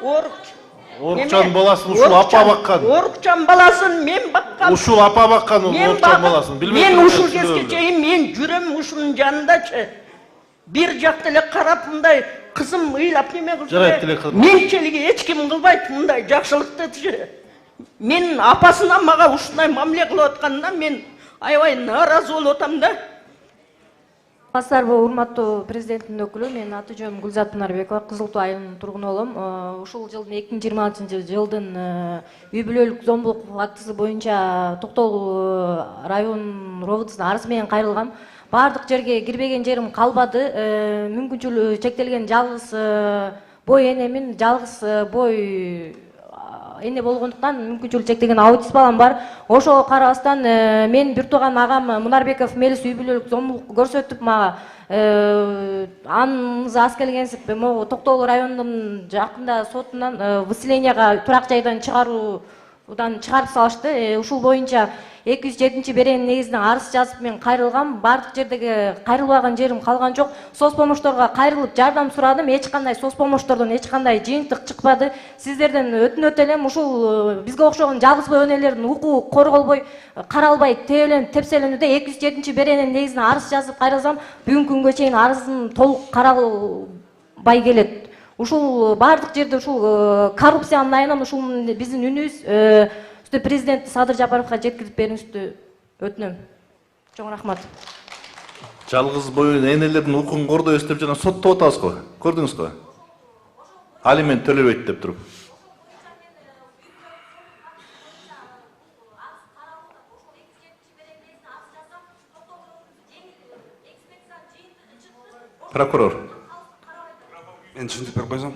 Орукчан баласын ушул апа баккан. Орукчан баласын мен баккан. Ушул апа баккан Орукчан баласын. Мен ушул кезге чейин мен жүрөм ушунун жанындачы. Бир жакты эле карап мындай кызым ыйлап неме кылды. Менчелиги эч ким кылбайт мындай жакшылыктычы. Мен апасынан мага ушундай мамиле кылып атканынан мен аябай нааразы болуп атам да. Асарбы урматтуу президенттин өкүлү, мен аты жөнүм Гүлзат Пынарбекова, Кызыл Туу айылынын тургуну болом. Ушул жылдын 2026 үй бүлөлүк зомбулук фактысы боюнча Токтогул район ровдусуна арыз менен кайрылгам. Бардык жерге кирбеген жерим калбады. Мүмкүнчүлүгү чектелген жалгыз бой энемин, жалгыз бой эне болгондуктан мүмкүнчүлүгү чектелген аутист балам бар. Ошого карабастан мен бир тууган агам Мунарбеков Мелис үй бүлөлүк зомбулук көрсөтүп мага анын аз келгенсип могу Токтогул районунун жакында сотунан выселенияга турак жайдан чыгарып салышты. Ушул боюнча 207 беренин негизинен арыз жазып мен кайрылгам. Бардык жердеги кайрылбаган жерим калган жок. Соцпомощторго кайрылып жардам сурадым. Эч кандай соцпомощтордон эч кандай жыйынтык чыкпады. Сиздерден өтүнөт элем, ушул бизге окшогон жалгыз бой энелердин укугу корголбой, каралбай, тепселенүүдө 207 беренин негизинен арыз жазып кайрылсам, бүгүнкү күнгө чейин арызым толук каралбай келет. Ушул бардык жерде ушул коррупциянын айынан ушул биздин үнүбүз президент Садыр Жапаровга жеткирип берүүңүздү өтүнөм. Чоң рахмат. Жалгыз бой энелердин укугун кордойбуз деп жана соттоп атабыз го. Көрдүңүз го? Алимент төлөбөйт деп туруп. Прокурор. Мен түшүндүрүп берип койсом.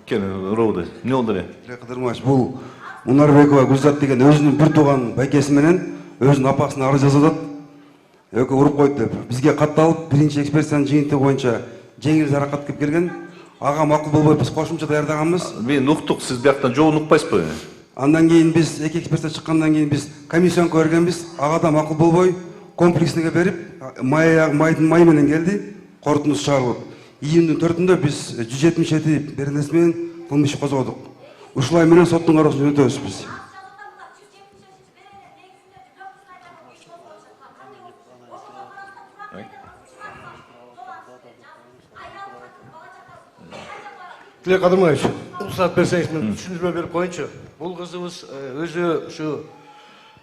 Кел, роуды. Эмне болду эле? Кыдырмач, бул Мунарбекова Гүлзат деген өзүнүн бир тууган байкеси менен өзүнүн апасына арыз жазып атат. Экөө уруп койду деп. Бизге катталып, биринчи экспертизанын жыйынтыгы боюнча жеңил жаракат келип келген. Ага макул болбой биз кошумча даярдаганбыз. Мен уктук, сиз бияктан жообун укпайсызбы? Андан кийин биз эки экспертиза чыккандан кийин биз комиссионго бергенбиз. Ага да макул болбой, комплекснеге берип, майдын май менен келди. Корутундусу чыгарылып. Июндун 4-ндө биз 177 беренеси менен кылмыш иш козгодук. Ушулай менен соттун кароосуна өтөбүз биз. Тилек Кадырмаевич, уруксат берсеңиз мен түшүндүрмө берип коеюнчу. Бул кызыбыз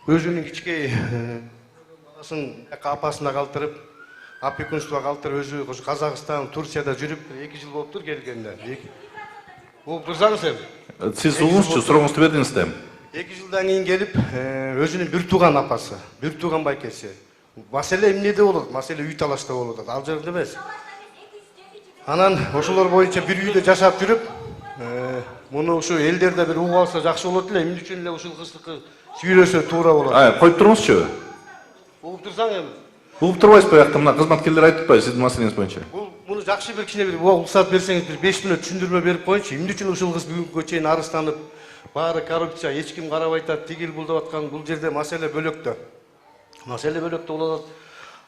өзүнүн кичкей баласын апасына калтырып, опекунствого калтырып, өзү Казакстан, Турцияда жүрүп 2 жыл болуптур келгенине. Угуп турсаңыз эми. Сиз угуңузчу, сурооңузду бердиңиз да. 2 жылдан кийин келип, өзүнүн бир тууган апасы, бир тууган байкеси. Маселе эмнеде болот? Маселе үй талашта болот. Ал жерде эмес. Анан ошолор боюнча бир үйдө жашап жүрүп, муну ушу элдерде бир угуп алса жакшы болот эле. Эмне үчүн эле ушул кыздыкы сүйлөсө туура болот. Коюп туруңузчу. Угуп турсаң эми. Угуп турбайсызбы, биякта мына кызматкерлер айтып атпайбы сиздин маселеңиз боюнча? Муну жакшы бир кичине бир уруксат берсеңиз, бир 5 мүнөт түшүндүрмө берип коеюнчу. Эмне үчүн ушул кыз бүгүнкүгө чейин арызданып, баары коррупция, эч ким карабай атат, тигил бул деп аткан, бул жерде маселе бөлөктө. Маселе бөлөктө болот.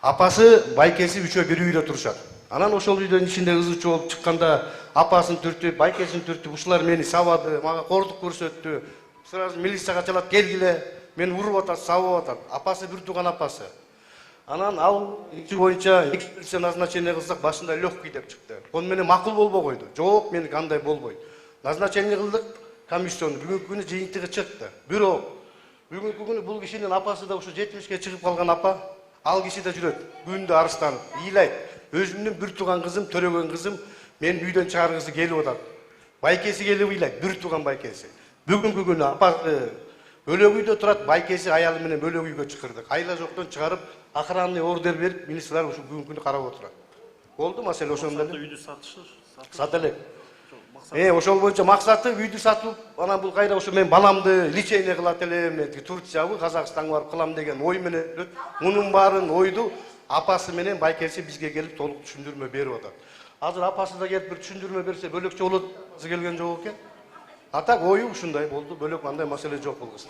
Апасы, байкеси үчөө бир үйдө турушат. Анан ошол үйдөн ичинде кызы болуп чыкканда апасын түртүп, байкесин түртүп, ушулар мени сабады, мага кордук көрсөттү. Сразу милицияга чалат, келгиле, мени уруп атат, сабап атат. Апасы бир тууган апасы. Анан ал иши боюнча экспертиза назначение кылсак башында легкий деп чыкты. Ону менен макул болбой койду. Жок, мен кандай болбойт. Назначение кылдык, комиссияны бүгүнкү күнү жыйынтыгы чыкты. Бирок бүгүнкү күнү бул кишинин апасы да ушу 70ке чыгып калган апа, ал киши да жүрөт. Күндө арыстанып, ыйлайт. Өзүмдүн бир тууган кызым, төрөгөн кызым, мен үйдөн чыгаргысы келип атат. Байкеси келип ыйлайт, бир тууган байкеси. Бүгүнкү күнү апасы бөлөк үйдө турат, байкеси аялы менен бөлөк үйгө чакырдык. Айла жоктон чыгарып, охранный ордер берип, министрлер ушу бүгүнкү күнү карап отурат. Болду маселе ошондо эле. Үйдү сат элек. Ошол боюнча максаты үйдү сатып, анан бул кайра ошо мен баламды лечение кылат элем, Турциябы, Казакстанга барып кылам деген ой менен өтөт. Мунун баарын ойду апасы менен байкеси бизге келип толук түшүндүрмө берип атат. Азыр апасы да келип бир түшүндүрмө берсе бөлөкчө болот, келген жок экен. Атак ою ушундай болду, бөлөк андай маселе жок бул кыз.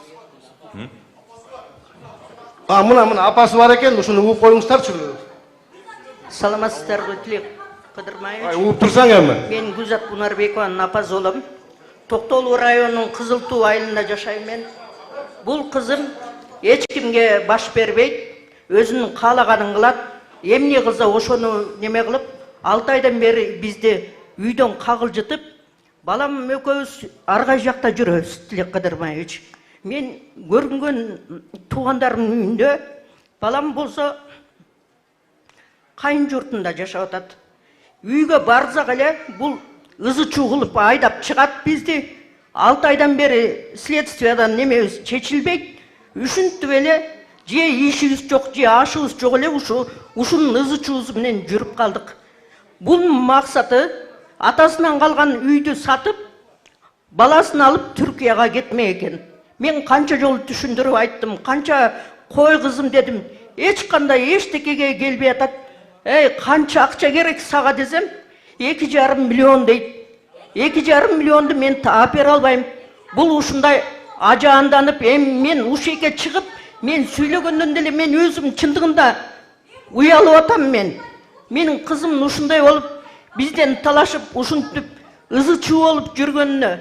Мына апасы бар экен, ушуну угуп коюңуздарчы. Саламатсыздарбы, Тилек Кадырмаевич? Угуп турсаң эми. Мен Гүлзат Пынарбекованын апасы болом. Токтоолуу районунун Кызыл Туу айылында жашайм мен. Бул кызым эч кимге баш бербейт, өзүнүн каалаганын кылат. Эмне кылса ошону неме кылып, 6 айдан бери бизди үйдөн кагылжытып, балам экөөбүз ар кай жакта жүрөбүз, Тилек Кыдырбаевич. Мен көрүнгөн туугандарымдын үйүндө, балам болсо кайын журтунда жашап атат. Үйгө барсак эле бул ызы чуу кылып айдап чыгат бизди. 6 айдан бери следствиядан немебиз чечилбейт. Ушинтип эле же ишибиз жок, же ашыбыз жок эле ушунун ызы чуусу менен жүрүп калдык. Бунун максаты атасынан калган үйдү сатып, баласын алып Түркияга кетмек экен. Мен канча жолу түшүндүрүп айттым, канча кой кызым дедим, эч кандай эчтекеге келбей атат. Канча акча керек сага десем, 2,5 миллион дейт. 2,5 миллионду мен таап бере албайм. Бул ушундай ажаанданып, мен ушеке чыгып, мен сүйлөгөндөн деле мен өзүм чындыгында уялып атам мен. Менин кызым ушундай болуп, бизден талашып, ушинтип ызы чуу болуп жүргөнүнө,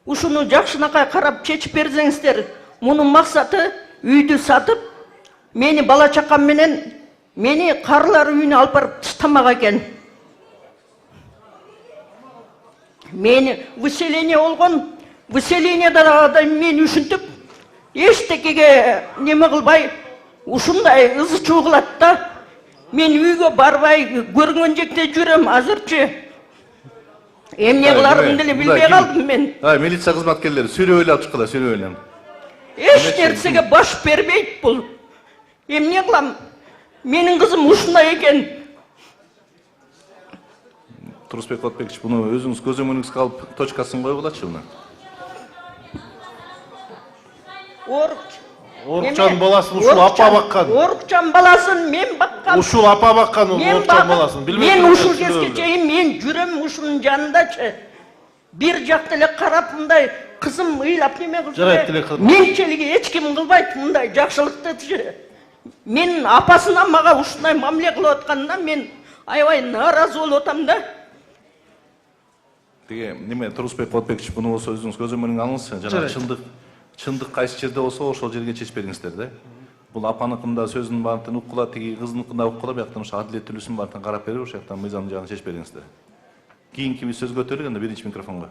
ушуну жакшынакай карап чечип берсеңиздер. Мунун максаты үйдү сатып, мени бала чакам менен мени карылар үйүнө алып барып таштамак экен. Мени выселение болгон, выселениеда да мен ушинтип эчтекеге неме кылбай, ушундай ызы чуу кылат да. Мен үйгө барбай көргөн жекте жүрөм азырчы. Эмне кыларымды деле билбей калдым мен. Милиция кызматкерлери сүрөп эле алып чыккыла, сүрөп эле. Эч нерсеге баш бербейт бул. Эмне кылам? Менин кызым ушундай экен. Турусбек Отбекович, буну өзүңүз көз өңүңүзгө алып точкасын койгулачы буну. Орукчан баласын ушул апа баккан. Орукчан баласын мен баккам. Ушул апа баккан Орукчан баласын. Мен ушул кезге чейин мен жүрөм ушунун жанындачы. Бир жакты эле карап мындай кызым ыйлап неме кылды. Менчелиги эч ким кылбайт мындай жакшылыктычы. Мен апасынан мага ушундай мамиле кылып атканына мен аябай нааразы болуп атам да. Тиги неме Турусбек Отбекович, буну болсо өзүңүз көз өңүңүзгө алыңыз. Жана чындык кайсы жерде болсо ошол жерге чечип бериңиздер да. Бул апаныкында сөзүнүн баардыгын уккула, тиги кызыныкында уккула, бияктан ошо адилеттүүлүсүн баардыгын карап берип, ошол жактан мыйзамдуу жагын чечип бериңиздер. Кийинки сөз көтөрүлгөндө биринчи микрофонго.